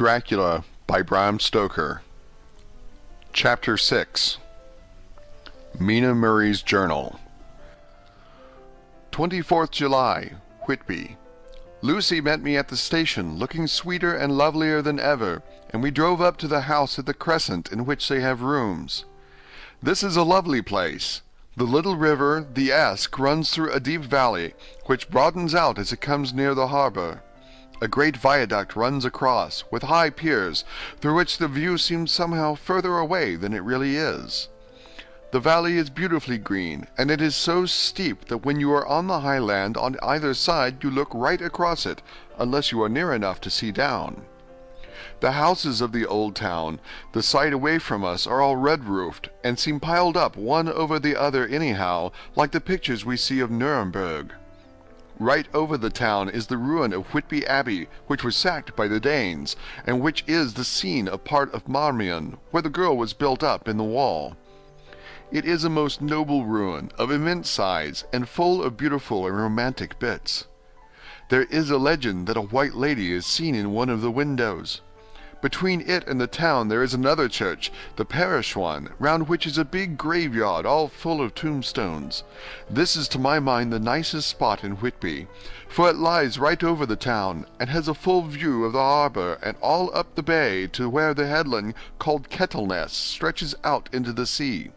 Dracula by Bram Stoker. Chapter 6. Mina Murray's Journal. 24th July, Whitby. Lucy met me at the station, looking sweeter and lovelier than ever, and we drove up to the house at the Crescent in which they have rooms. This is a lovely place. The little river, the Esk, runs through a deep valley, which broadens out as it comes near the harbor. A great viaduct runs across, with high piers, through which the view seems somehow further away than it really is. The valley is beautifully green, and it is so steep that when you are on the high land on either side you look right across it, unless you are near enough to see down. The houses of the old town, the side away from us, are all red-roofed, and seem piled up one over the other anyhow, like the pictures we see of Nuremberg. Right over the town is the ruin of Whitby Abbey, which was sacked by the Danes, and which is the scene of part of Marmion, where the girl was built up in the wall. It is a most noble ruin, of immense size, and full of beautiful and romantic bits. There is a legend that a white lady is seen in one of the windows. Between it and the town there is another church, the parish one, round which is a big graveyard all full of tombstones. This is to my mind the nicest spot in Whitby, for it lies right over the town, and has a full view of the harbour and all up the bay to where the headland called Kettleness stretches out into the sea.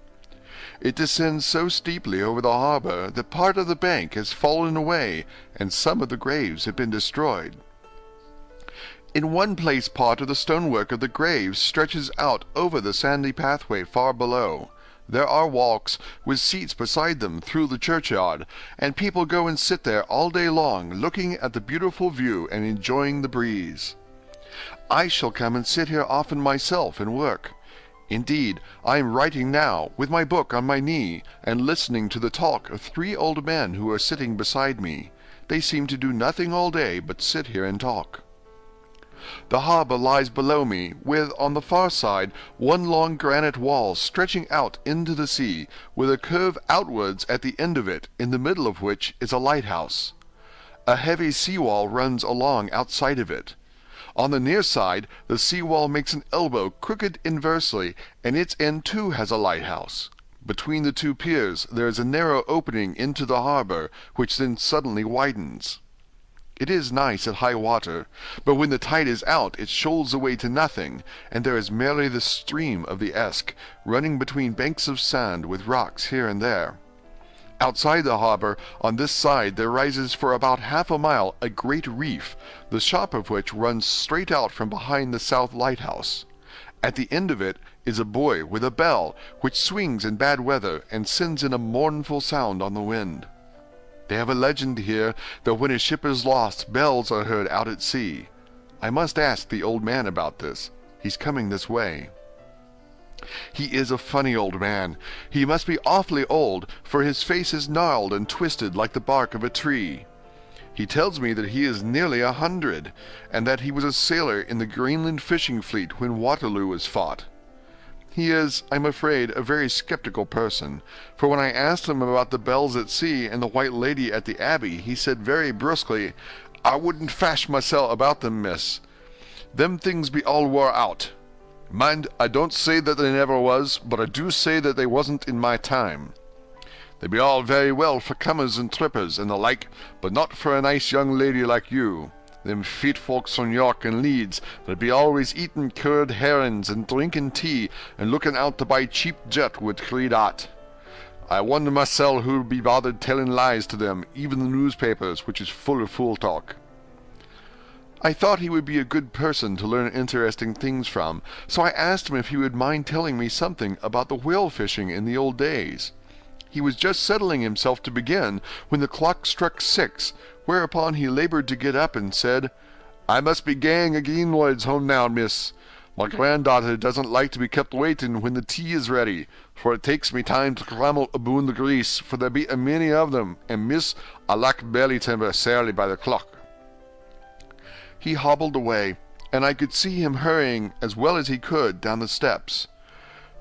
It descends so steeply over the harbour that part of the bank has fallen away, and some of the graves have been destroyed. In one place part of the stonework of the graves stretches out over the sandy pathway far below. There are walks, with seats beside them, through the churchyard, and people go and sit there all day long, looking at the beautiful view and enjoying the breeze. I shall come and sit here often myself and work. Indeed, I am writing now, with my book on my knee, and listening to the talk of 3 old men who are sitting beside me. They seem to do nothing all day but sit here and talk. The harbour lies below me, with, on the far side, one long granite wall stretching out into the sea, with a curve outwards at the end of it, in the middle of which is a lighthouse. A heavy sea-wall runs along outside of it. On the near side, the sea-wall makes an elbow crooked inversely, and its end too has a lighthouse. Between the 2 piers there is a narrow opening into the harbour, which then suddenly widens. It is nice at high water, but when the tide is out it shoals away to nothing, and there is merely the stream of the Esk, running between banks of sand with rocks here and there. Outside the harbour, on this side, there rises for about half a mile a great reef, the shop of which runs straight out from behind the south lighthouse. At the end of it is a buoy with a bell, which swings in bad weather and sends in a mournful sound on the wind. They have a legend here that when a ship is lost, bells are heard out at sea. I must ask the old man about this. He's coming this way. He is a funny old man. He must be awfully old, for his face is gnarled and twisted like the bark of a tree. He tells me that he is nearly 100, and that he was a sailor in the Greenland fishing fleet when Waterloo was fought. He is, I'm afraid, a very skeptical person, for when I asked him about the bells at sea and the white lady at the Abbey, he said very brusquely, "I wouldn't fash myself about them, miss. Them things be all wore out. Mind, I don't say that they never was, but I do say that they wasn't in my time. They be all very well for comers and trippers and the like, but not for a nice young lady like you. Them feet folks from York and Leeds that be always eatin' curd herrings and drinkin' tea and lookin' out to buy cheap jet with Creedot. I wonder myself who'd be bothered tellin' lies to them, even the newspapers, which is full of fool talk." I thought he would be a good person to learn interesting things from, so I asked him if he would mind telling me something about the whale fishing in the old days. He was just settling himself to begin when the clock struck 6, whereupon he laboured to get up and said, "I must be gang agin Lloyd's home now, miss. My granddaughter doesn't like to be kept waiting when the tea is ready, for it takes me time to clamel aboon the grease, for there be a many of them, and miss, I lack belly timber sairly by the clock." He hobbled away, and I could see him hurrying as well as he could down the steps.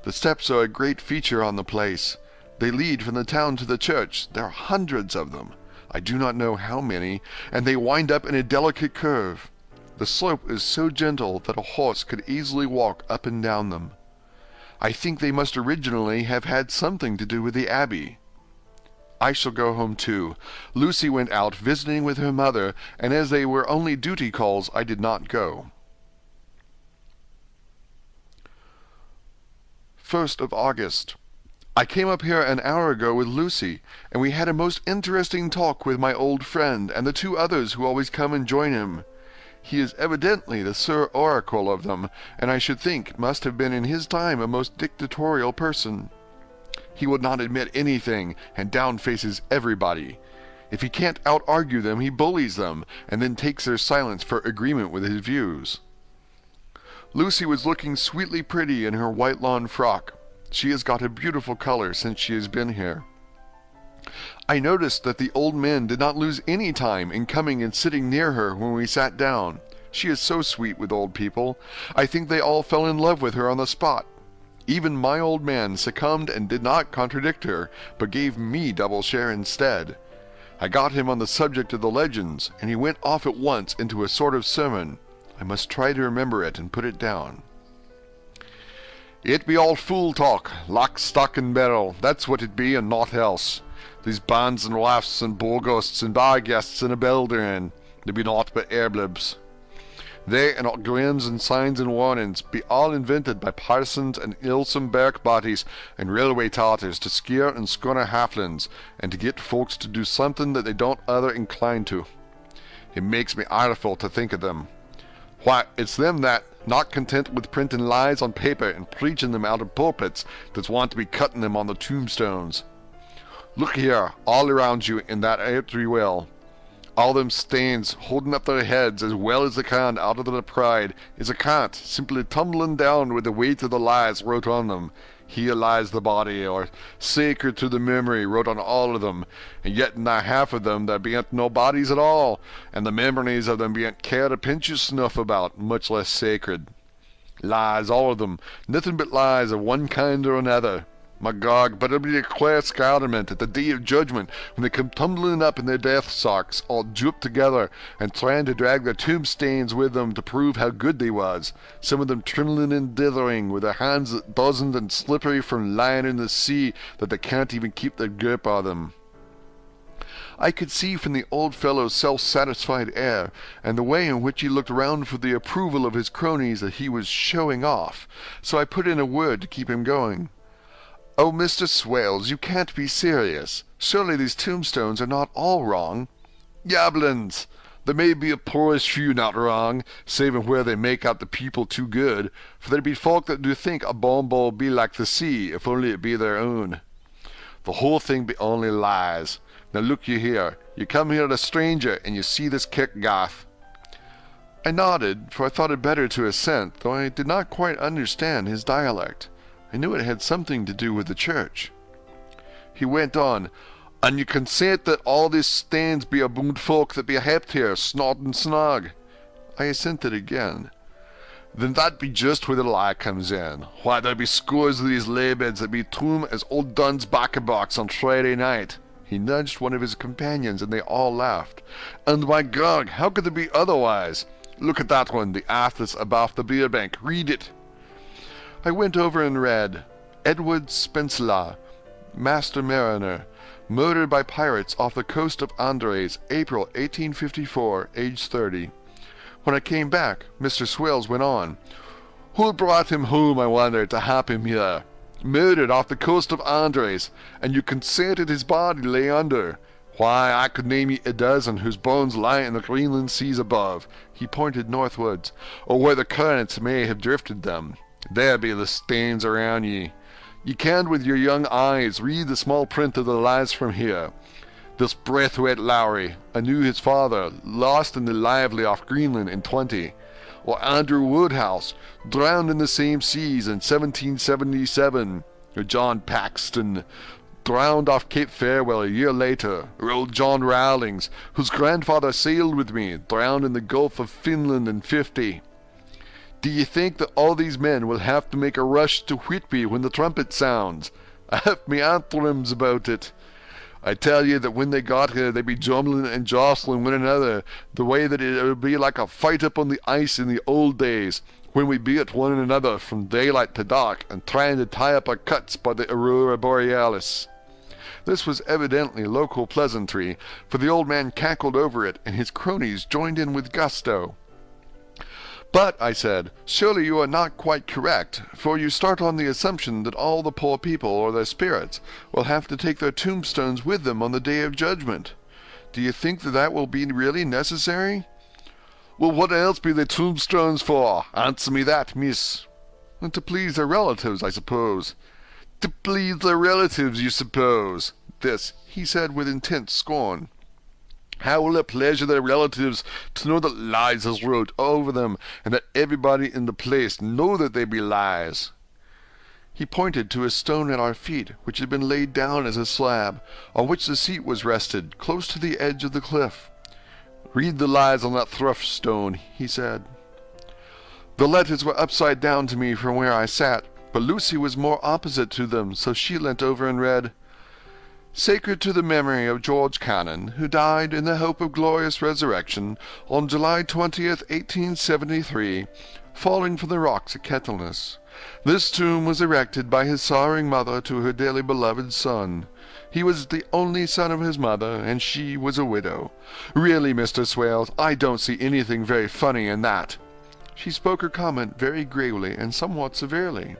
The steps are a great feature on the place. They lead from the town to the church. There are hundreds of them. I do not know how many, and they wind up in a delicate curve. The slope is so gentle that a horse could easily walk up and down them. I think they must originally have had something to do with the abbey. I shall go home too. Lucy went out visiting with her mother, and as they were only duty calls, I did not go. 1st of August. I came up here an hour ago with Lucy, and we had a most interesting talk with my old friend and the 2 others who always come and join him. He is evidently the Sir Oracle of them, and I should think must have been in his time a most dictatorial person. He will not admit anything, and down-faces everybody. If he can't out-argue them, he bullies them, and then takes their silence for agreement with his views. Lucy was looking sweetly pretty in her white lawn frock. She has got a beautiful color since she has been here. I noticed that the old men did not lose any time in coming and sitting near her when we sat down. She is so sweet with old people. I think they all fell in love with her on the spot. Even my old man succumbed and did not contradict her, but gave me double share instead. I got him on the subject of the legends, and he went off at once into a sort of sermon. I must try to remember it and put it down. It be all fool talk, lock, stock, and barrel. That's what it be, and naught else. These bands and wafts and bogosts and bar guests and a belderin, they be naught but airblibs. They and all grams and signs and warnings be all invented by parsons and ilsome bark bodies and railway tartars to scare and scunner halflings, and to get folks to do something that they don't other incline to. It makes me ireful to think of them. Why, it's them that, not content with printing lies on paper and preaching them out of pulpits, that's want to be cutting them on the tombstones. Look here, all around you in that earthly well. All them stains holding up their heads as well as they can out of their pride is a cant simply tumbling down with the weight of the lies wrote on them. Here lies the body, or sacred to the memory, wrote on all of them, and yet in that half of them there bean't no bodies at all, and the memories of them bean't cared a pinch of snuff about, much less sacred. Lies, all of them, nothing but lies of one kind or another. My God, but it'll be a clear scourement at the day of judgment when they come tumbling up in their death socks, all drooped together, and trying to drag their tombstains with them to prove how good they was, some of them trembling and dithering, with their hands buzzing and slippery from lying in the sea that they can't even keep their grip on them. I could see from the old fellow's self-satisfied air, and the way in which he looked round for the approval of his cronies, that he was showing off, so I put in a word to keep him going. "Oh, Mr. Swales, you can't be serious. Surely these tombstones are not all wrong." "Yablins! There may be a poorish few not wrong, saving where they make out the people too good, for there be folk that do think a bombo be like the sea, if only it be their own. The whole thing be only lies. Now look you here. You come here a stranger, and you see this kirkgarth." I nodded, for I thought it better to assent, though I did not quite understand his dialect. I knew it had something to do with the church. He went on, "And you consent that all these stains be aboon folk that be helped here, snod and snug?" I assented again. "Then that be just where the lie comes in. Why, there be scores of these laybeds that be toom as old Dunn's bacca-box on Friday night." He nudged one of his companions, and they all laughed. "And my God, how could there be otherwise? Look at that one, the athos above the beer bank. Read it." I went over and read, "Edward Spencelagh, Master Mariner, murdered by pirates off the coast of Andres, April 1854, age 30. When I came back, Mr. Swales went on, "Who brought him home, I wonder, to hap him here? Murdered off the coast of Andres, and you consented his body lay under. Why, I could name ye a dozen whose bones lie in the Greenland seas above," he pointed northwards, "or where the currents may have drifted them. There be the stains around ye. Ye can with your young eyes read the small print of the lies from here. This Braithwaite Lowry, I knew his father, lost in the Lively off Greenland in '20. Or Andrew Woodhouse, drowned in the same seas in 1777. Or John Paxton, drowned off Cape Farewell a year later. Or old John Rowlings, whose grandfather sailed with me, drowned in the Gulf of Finland in '50. Do you think that all these men will have to make a rush to Whitby when the trumpet sounds? I have me anthems about it. I tell you that when they got here, they'd be jumbling and jostling one another, the way that it would be like a fight up on the ice in the old days, when we beat one another from daylight to dark, and trying to tie up our cuts by the aurora borealis. This was evidently local pleasantry, for the old man cackled over it, and his cronies joined in with gusto. "But," I said, "surely you are not quite correct, for you start on the assumption that all the poor people, or their spirits, will have to take their tombstones with them on the Day of Judgment. Do you think that will be really necessary?" "Well, what else be the tombstones for? Answer me that, miss." "To please their relatives, I suppose." "To please their relatives, you suppose?" This he said with intense scorn. "How will it pleasure their relatives to know that lies is wrote over them, and that everybody in the place know that they be lies?" He pointed to a stone at our feet, which had been laid down as a slab, on which the seat was rested, close to the edge of the cliff. "Read the lies on that thrush stone," he said. The letters were upside down to me from where I sat, but Lucy was more opposite to them, so she leant over and read, "Sacred to the memory of George Cannon, who died in the hope of glorious resurrection on July 20th, 1873, falling from the rocks at Kettleness. This tomb was erected by his sorrowing mother to her dearly beloved son. He was the only son of his mother, and she was a widow. Really, Mr. Swales, I don't see anything very funny in that." She spoke her comment very gravely and somewhat severely.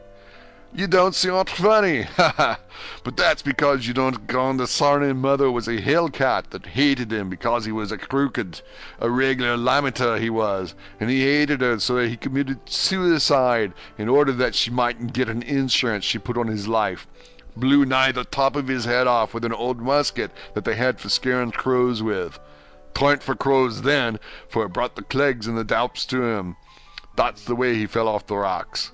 "You don't see aught funny, ha ha! But that's because you don't gone the sarning mother was a hellcat that hated him because he was a crooked, a regular lamenter he was, and he hated her so that he committed suicide in order that she mightn't get an insurance she put on his life. Blew nigh the top of his head off with an old musket that they had for scaring crows with. 'Twarn't for crows then, for it brought the clegs and the doups to him. That's the way he fell off the rocks.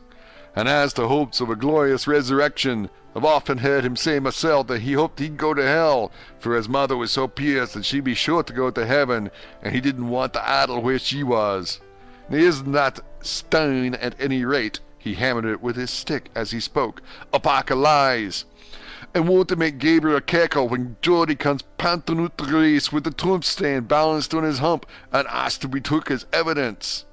And as to hopes of a glorious resurrection, I've often heard him say myself that he hoped he'd go to hell, for his mother was so pious that she'd be sure to go to heaven, and he didn't want to idle where she was. Now isn't that stone at any rate," he hammered it with his stick as he spoke, "a pack of lies? And won't it make Gabriel cackle when Geordie comes panting out the race with the tombstone balanced on his hump and asked to be took as evidence?"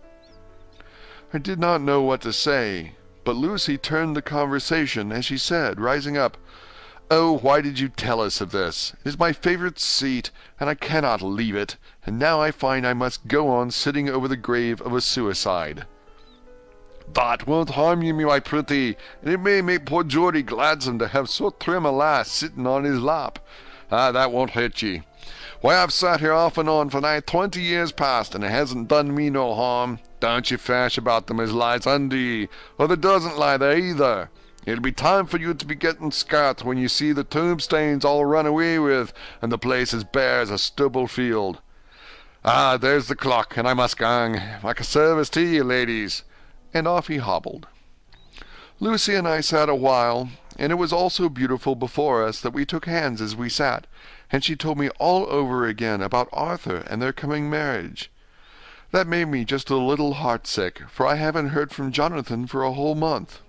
I did not know what to say, but Lucy turned the conversation as she said, rising up, "Oh, why did you tell us of this? It is my favorite seat, and I cannot leave it, and now I find I must go on sitting over the grave of a suicide." "That won't harm you, my pretty, and it may make poor Geordie gladsome to have so trim a lass sitting on his lap. That won't hurt ye. Why, I've sat here off and on for nigh 20 years past, and it hasn't done me no harm. Don't you fash about them as lies under ye, or there doesn't lie there either. It'll be time for you to be getting scart when you see the tombstones all run away with, and the place as bare as a stubble field. There's the clock, and I must gang. Make a service to ye, ladies." And off he hobbled. Lucy and I sat a while, and it was all so beautiful before us that we took hands as we sat, and she told me all over again about Arthur and their coming marriage. That made me just a little heartsick, for I haven't heard from Jonathan for a whole month.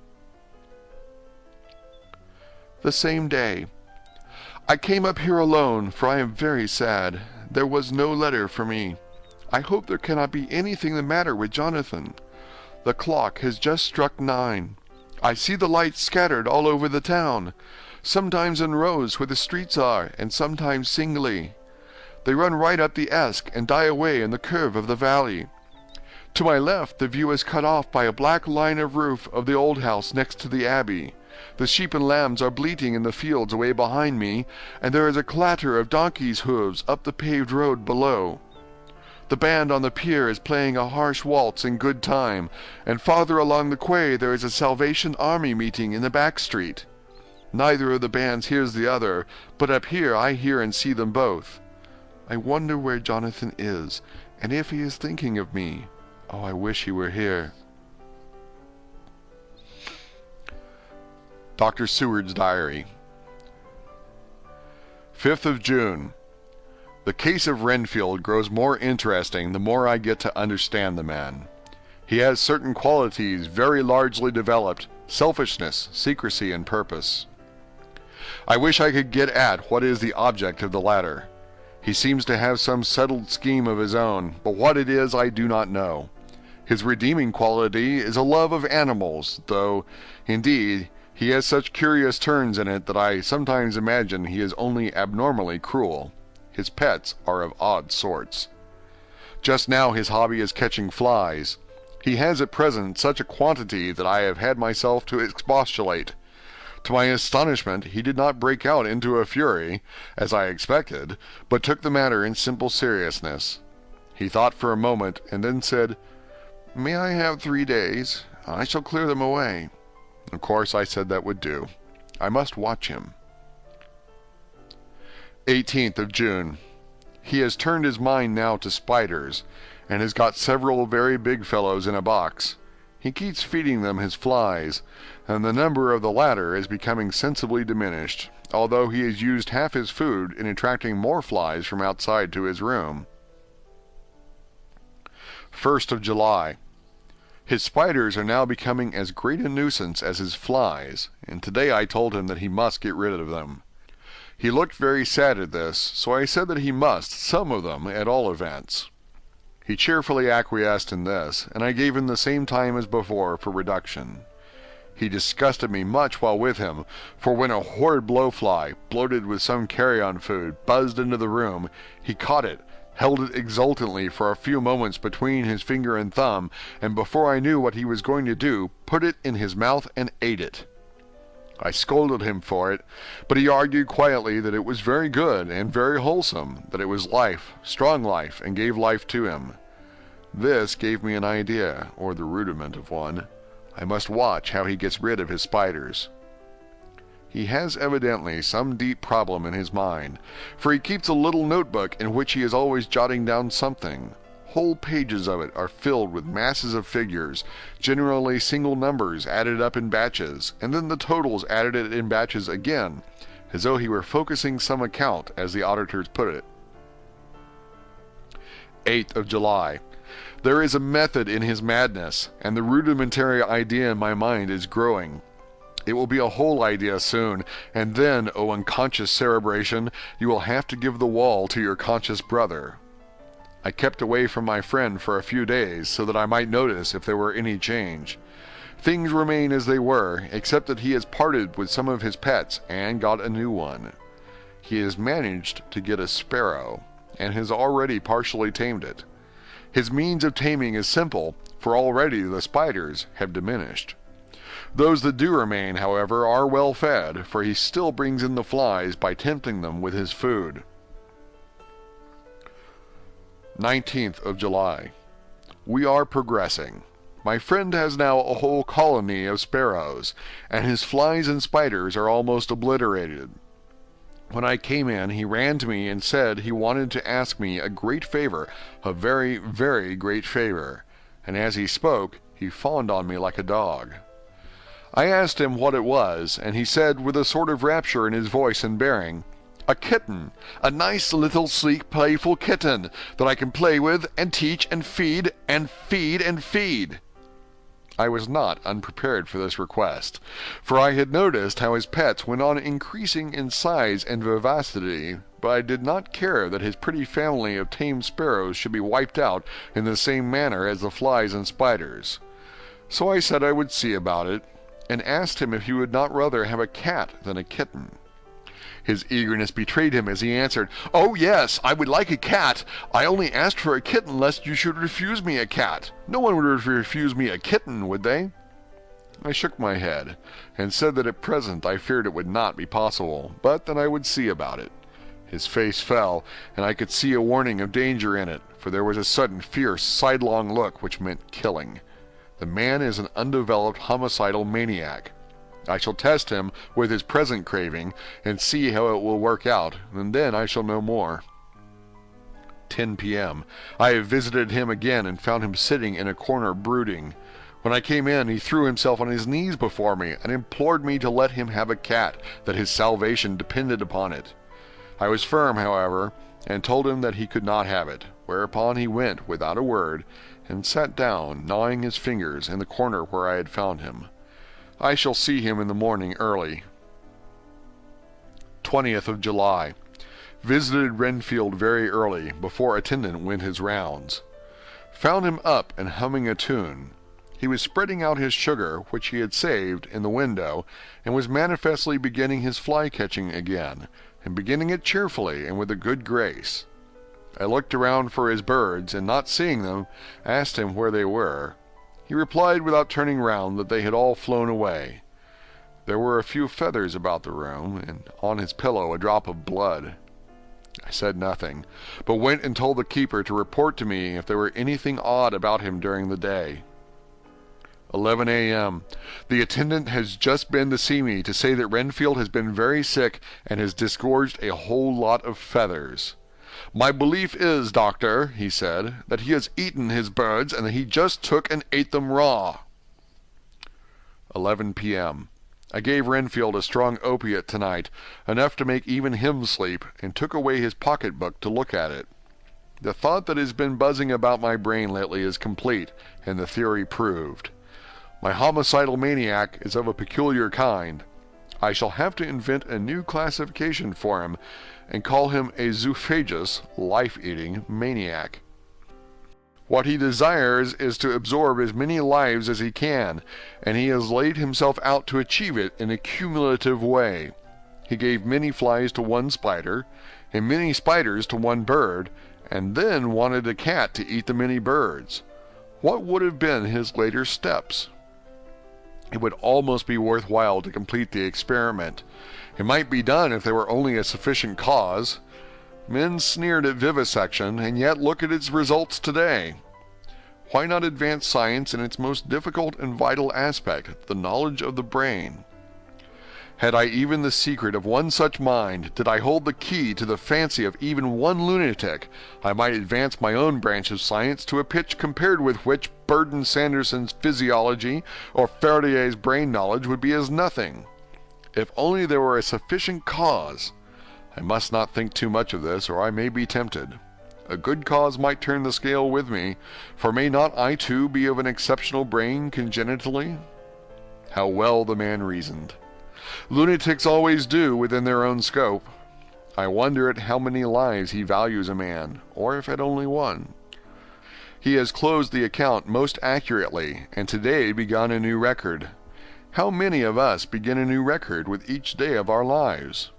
The same day. I came up here alone, for I am very sad. There was no letter for me. I hope there cannot be anything the matter with Jonathan. The clock has just struck 9. I see the lights scattered all over the town, sometimes in rows where the streets are, and sometimes singly. They run right up the Esk and die away in the curve of the valley. To my left the view is cut off by a black line of roof of the old house next to the abbey. The sheep and lambs are bleating in the fields away behind me, and there is a clatter of donkeys' hooves up the paved road below. The band on the pier is playing a harsh waltz in good time, and farther along the quay there is a Salvation Army meeting in the back street. Neither of the bands hears the other, but up here I hear and see them both. I wonder where Jonathan is, and if he is thinking of me. Oh, I wish he were here. Dr. Seward's Diary. 5th of June. The case of Renfield grows more interesting the more I get to understand the man. He has certain qualities very largely developed: selfishness, secrecy, and purpose. I wish I could get at what is the object of the latter. He seems to have some settled scheme of his own, but what it is I do not know. His redeeming quality is a love of animals, though, indeed, he has such curious turns in it that I sometimes imagine he is only abnormally cruel. His pets are of odd sorts. Just now his hobby is catching flies. He has at present such a quantity that I have had myself to expostulate. To my astonishment, he did not break out into a fury, as I expected, but took the matter in simple seriousness. He thought for a moment, and then said, "May I have 3 days? I shall clear them away." Of course I said that would do. I must watch him. 18th of June. He has turned his mind now to spiders, and has got several very big fellows in a box. He keeps feeding them his flies, and the number of the latter is becoming sensibly diminished, although he has used half his food in attracting more flies from outside to his room. 1st of July. His spiders are now becoming as great a nuisance as his flies, and today I told him that he must get rid of them. He looked very sad at this, so I said that he must, some of them, at all events. He cheerfully acquiesced in this, and I gave him the same time as before for reduction. He disgusted me much while with him, for when a horrid blowfly, bloated with some carrion food, buzzed into the room, he caught it, held it exultantly for a few moments between his finger and thumb, and before I knew what he was going to do, put it in his mouth and ate it. I scolded him for it, but he argued quietly that it was very good and very wholesome, that it was life, strong life, and gave life to him. This gave me an idea, or the rudiment of one. I must watch how he gets rid of his spiders. He has evidently some deep problem in his mind, for he keeps a little notebook in which he is always jotting down something. Whole pages of it are filled with masses of figures, generally single numbers added up in batches, and then the totals added in batches again, as though he were focusing some account, as the auditors put it. 8th of July. There is a method in his madness, and the rudimentary idea in my mind is growing. It will be a whole idea soon, and then, O unconscious cerebration, you will have to give the wall to your conscious brother. I kept away from my friend for a few days, so that I might notice if there were any change. Things remain as they were, except that he has parted with some of his pets, and got a new one. He has managed to get a sparrow, and has already partially tamed it. His means of taming is simple, for already the spiders have diminished. Those that do remain, however, are well fed, for he still brings in the flies by tempting them with his food. 19th of July. We are progressing. My friend has now a whole colony of sparrows, and his flies and spiders are almost obliterated. When I came in, he ran to me and said he wanted to ask me a great favor, a very, very great favor, and as he spoke, he fawned on me like a dog. I asked him what it was, and he said, with a sort of rapture in his voice and bearing, "A kitten, a nice little sleek playful kitten, that I can play with, and teach, and feed, and feed, and feed." I was not unprepared for this request, for I had noticed how his pets went on increasing in size and vivacity, but I did not care that his pretty family of tame sparrows should be wiped out in the same manner as the flies and spiders. So I said I would see about it, and asked him if he would not rather have a cat than a kitten. His eagerness betrayed him as he answered, "Oh yes, I would like a cat. I only asked for a kitten lest you should refuse me a cat. No one would refuse me a kitten, would they?" I shook my head, and said that at present I feared it would not be possible, but that I would see about it. His face fell, and I could see a warning of danger in it, for there was a sudden fierce, sidelong look which meant killing. The man is an undeveloped homicidal maniac. I shall test him with his present craving, and see how it will work out, and then I shall know more. 10 p.m. I have visited him again, and found him sitting in a corner brooding. When I came in, he threw himself on his knees before me, and implored me to let him have a cat, that his salvation depended upon it. I was firm, however, and told him that he could not have it, whereupon he went, without a word, and sat down, gnawing his fingers, in the corner where I had found him. I shall see him in the morning early. 20th of July. Visited Renfield very early, before attendant went his rounds. Found him up and humming a tune. He was spreading out his sugar, which he had saved, in the window, and was manifestly beginning his fly-catching again, and beginning it cheerfully and with a good grace. I looked around for his birds, and not seeing them, asked him where they were. He replied without turning round that they had all flown away. There were a few feathers about the room, and on his pillow a drop of blood. I said nothing, but went and told the keeper to report to me if there were anything odd about him during the day. 11 a.m. The attendant has just been to see me to say that Renfield has been very sick and has disgorged a whole lot of feathers. My belief is, doctor, he said, that he has eaten his birds and that he just took and ate them raw. 11 p.m. I gave Renfield a strong opiate tonight, enough to make even him sleep, and took away his pocketbook to look at it. The thought that has been buzzing about my brain lately is complete, and the theory proved. My homicidal maniac is of a peculiar kind. I shall have to invent a new classification for him, and call him a zoophagous, life-eating maniac. What he desires is to absorb as many lives as he can, and he has laid himself out to achieve it in a cumulative way. He gave many flies to one spider, and many spiders to one bird, and then wanted a cat to eat the many birds. What would have been his later steps? It would almost be worthwhile to complete the experiment. It might be done if there were only a sufficient cause. Men sneered at vivisection, and yet look at its results today. Why not advance science in its most difficult and vital aspect, the knowledge of the brain? Had I even the secret of one such mind, did I hold the key to the fancy of even one lunatic, I might advance my own branch of science to a pitch compared with which Burden Sanderson's physiology or Faraday's brain knowledge would be as nothing. If only there were a sufficient cause. I must not think too much of this, or I may be tempted. A good cause might turn the scale with me, for may not I too be of an exceptional brain congenitally? How well the man reasoned. Lunatics always do within their own scope. I wonder at how many lives he values a man, or if at only one. He has closed the account most accurately, and today begun a new record. How many of us begin a new record with each day of our lives?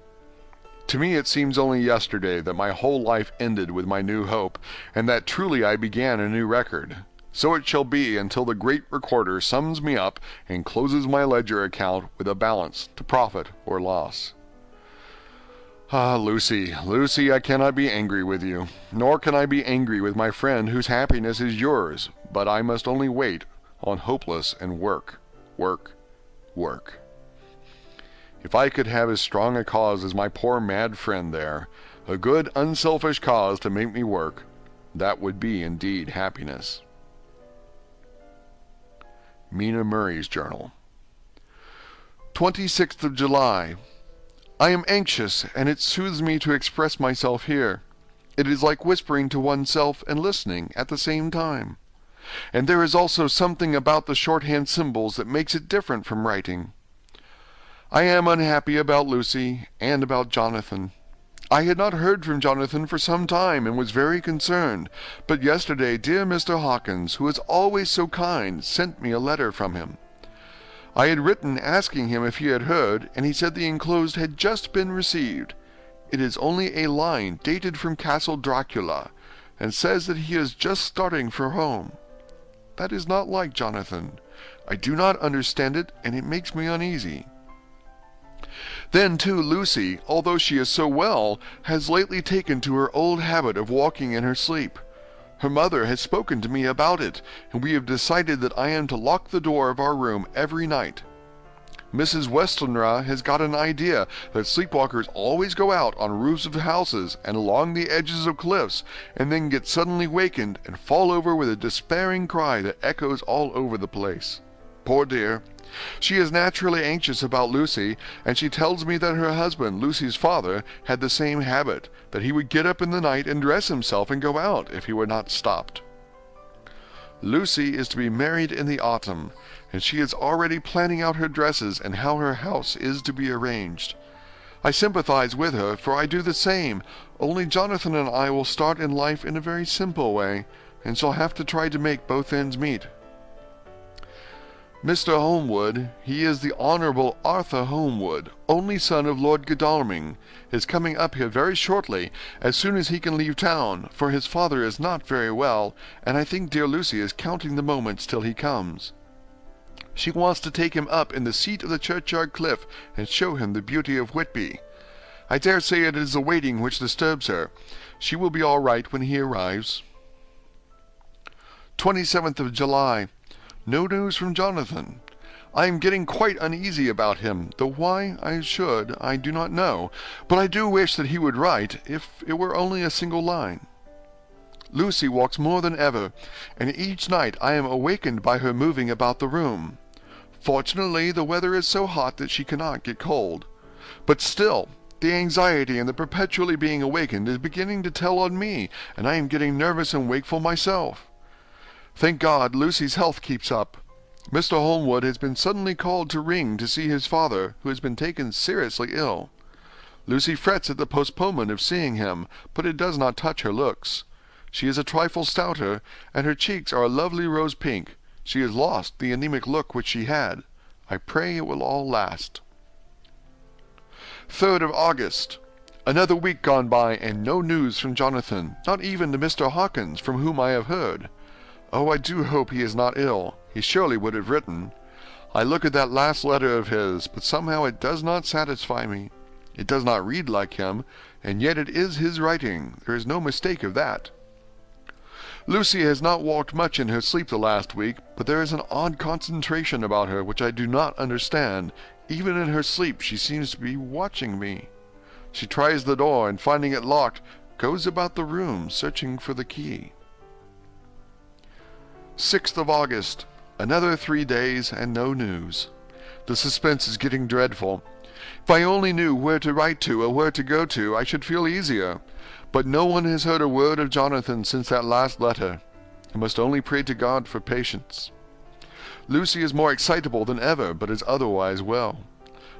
To me it seems only yesterday that my whole life ended with my new hope, and that truly I began a new record. So it shall be until the great recorder sums me up and closes my ledger account with a balance to profit or loss. Ah, Lucy, Lucy, I cannot be angry with you, nor can I be angry with my friend whose happiness is yours, but I must only wait on hopeless and work. If I could have as strong a cause as my poor mad friend there, a good unselfish cause to make me work, that would be indeed happiness. Mina Murray's Journal. 26th of July. I am anxious, and it soothes me to express myself here. It is like whispering to oneself and listening at the same time. And there is also something about the shorthand symbols that makes it different from writing. I am unhappy about Lucy, and about Jonathan. I had not heard from Jonathan for some time, and was very concerned, but yesterday dear Mr. Hawkins, who is always so kind, sent me a letter from him. I had written asking him if he had heard, and he said the enclosed had just been received. It is only a line dated from Castle Dracula, and says that he is just starting for home. That is not like Jonathan. I do not understand it, and it makes me uneasy. Then, too, Lucy, although she is so well, has lately taken to her old habit of walking in her sleep. Her mother has spoken to me about it, and we have decided that I am to lock the door of our room every night. Mrs. Westenra has got an idea that sleepwalkers always go out on roofs of houses and along the edges of cliffs, and then get suddenly wakened and fall over with a despairing cry that echoes all over the place. Poor dear! She is naturally anxious about Lucy, and she tells me that her husband, Lucy's father, had the same habit, that he would get up in the night and dress himself and go out if he were not stopped. Lucy is to be married in the autumn, and she is already planning out her dresses and how her house is to be arranged. I sympathize with her, for I do the same, only Jonathan and I will start in life in a very simple way, and shall have to try to make both ends meet. Mr. Holmwood, he is the Honourable Arthur Holmwood, only son of Lord Godalming, is coming up here very shortly, as soon as he can leave town, for his father is not very well, and I think dear Lucy is counting the moments till he comes. She wants to take him up in the seat of the churchyard cliff, and show him the beauty of Whitby. I dare say it is the waiting which disturbs her. She will be all right when he arrives. 27th of July. No news from Jonathan. I am getting quite uneasy about him, though why I should, I do not know, but I do wish that he would write, if it were only a single line. Lucy walks more than ever, and each night I am awakened by her moving about the room. Fortunately, the weather is so hot that she cannot get cold. But still, the anxiety and the perpetually being awakened is beginning to tell on me, and I am getting nervous and wakeful myself. Thank God, Lucy's health keeps up. Mr. Holmwood has been suddenly called to Ring to see his father, who has been taken seriously ill. Lucy frets at the postponement of seeing him, but it does not touch her looks. She is a trifle stouter, and her cheeks are a lovely rose pink. She has lost the anemic look which she had. I pray it will all last. 3rd of August. Another week gone by, and no news from Jonathan, not even to Mr. Hawkins, from whom I have heard. Oh, I do hope he is not ill. He surely would have written. I look at that last letter of his, but somehow it does not satisfy me. It does not read like him, and yet it is his writing. There is no mistake of that. Lucy has not walked much in her sleep the last week, but there is an odd concentration about her which I do not understand. Even in her sleep she seems to be watching me. She tries the door, and finding it locked, goes about the room searching for the key. 6th of August. Another 3 days, and no news. The suspense is getting dreadful. If I only knew where to write to or where to go to, I should feel easier. But no one has heard a word of Jonathan since that last letter. I must only pray to God for patience. Lucy is more excitable than ever, but is otherwise well.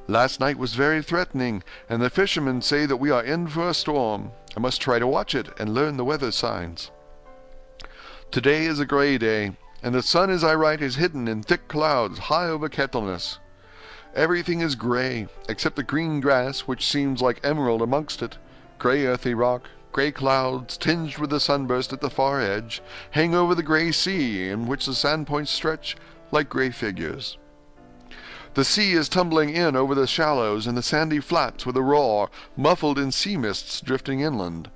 Last night was very threatening, and the fishermen say that we are in for a storm. I must try to watch it and learn the weather signs. Today is a grey day, and the sun as I write is hidden in thick clouds high over Kettleness. Everything is grey, except the green grass, which seems like emerald amongst it. Grey earthy rock, grey clouds, tinged with the sunburst at the far edge, hang over the grey sea, in which the sandpoints stretch like grey figures. The sea is tumbling in over the shallows and the sandy flats with a roar, muffled in sea mists drifting inland.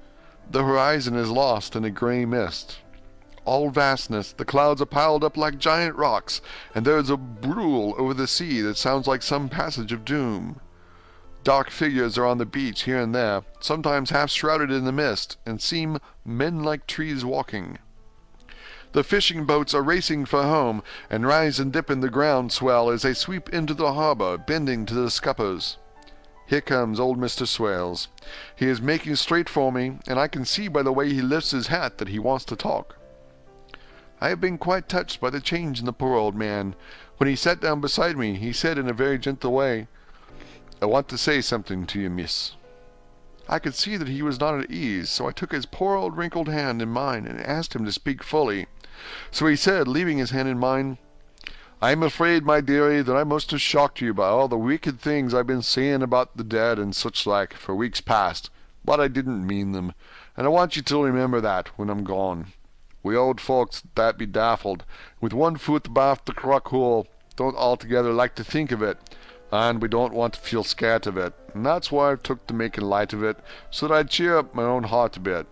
The horizon is lost in a grey mist. All vastness, the clouds are piled up like giant rocks, and there is a brool over the sea that sounds like some passage of doom. Dark figures are on the beach here and there, sometimes half shrouded in the mist, and seem men like trees walking. The fishing boats are racing for home, and rise and dip in the ground swell as they sweep into the harbor, bending to the scuppers. Here comes old Mr. Swales. He is making straight for me, and I can see by the way he lifts his hat that he wants to talk. I have been quite touched by the change in the poor old man. When he sat down beside me, he said in a very gentle way, "I want to say something to you, miss." I could see that he was not at ease, so I took his poor old wrinkled hand in mine and asked him to speak fully. So he said, leaving his hand in mine, "I am afraid, my dearie, that I must have shocked you by all the wicked things I've been saying about the dead and such like for weeks past, but I didn't mean them, and I want you to remember that when I'm gone. We old folks that be daffled, with one foot abaft the crock hole, don't altogether like to think of it, and we don't want to feel scared of it, and that's why I've took to making light of it, so that I'd cheer up my own heart a bit.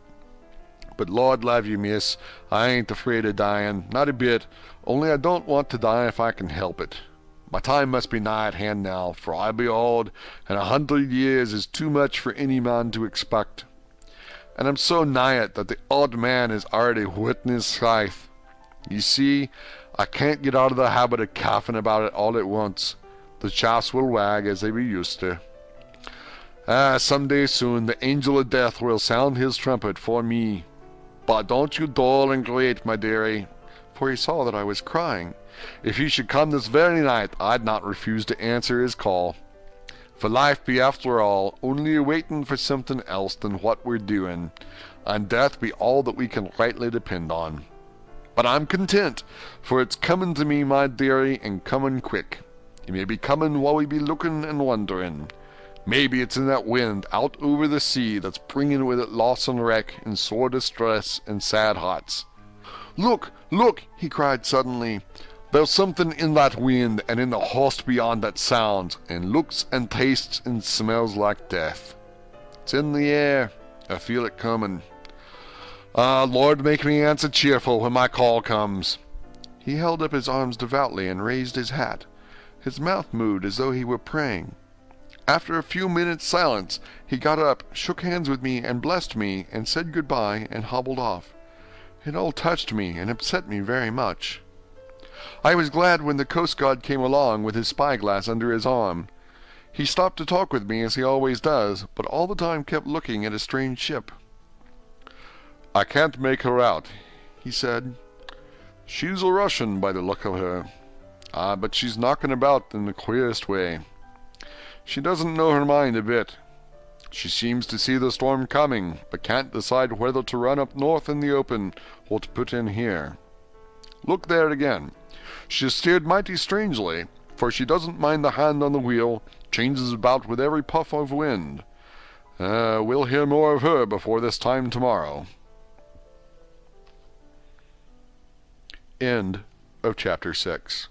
But Lord love you, miss, I ain't afraid of dying, not a bit, only I don't want to die if I can help it. My time must be nigh at hand now, for I be old, and 100 years is too much for any man to expect. And I'm so nigh it that the old man is already whitting his scythe. You see, I can't get out of the habit of coughing about it all at once. The chaps will wag as they be used to. Some day soon the angel of death will sound his trumpet for me. But don't you dull and great, my dearie," for he saw that I was crying. "If he should come this very night, I'd not refuse to answer his call. For life be after all only a waitin' for something else than what we're doing, and death be all that we can rightly depend on. But I'm content, for it's comin' to me, my dearie, and comin' quick. It may be comin' while we be lookin' and wonderin'. Maybe it's in that wind out over the sea that's bringin' with it loss and wreck and sore distress and sad hearts. Look, look, he cried suddenly. There's something in that wind and in the host beyond that sounds, and looks and tastes and smells like death. It's in the air. I feel it comin'. Ah, Lord, make me answer cheerful when my call comes. He held up his arms devoutly and raised his hat. His mouth moved as though he were praying. After a few minutes' silence, he got up, shook hands with me, and blessed me, and said good-bye, and hobbled off. It all touched me and upset me very much. I was glad when the coast guard came along with his spyglass under his arm. He stopped to talk with me as he always does, but all the time kept looking at a strange ship. I can't make her out, he said. She's a Russian by the look of her. But she's knocking about in the queerest way. She doesn't know her mind a bit. She seems to see the storm coming, but can't decide whether to run up north in the open or to put in here. Look there again. She has steered mighty strangely, for she doesn't mind the hand on the wheel, changes about with every puff of wind. We'll hear more of her before this time tomorrow. End of chapter 6.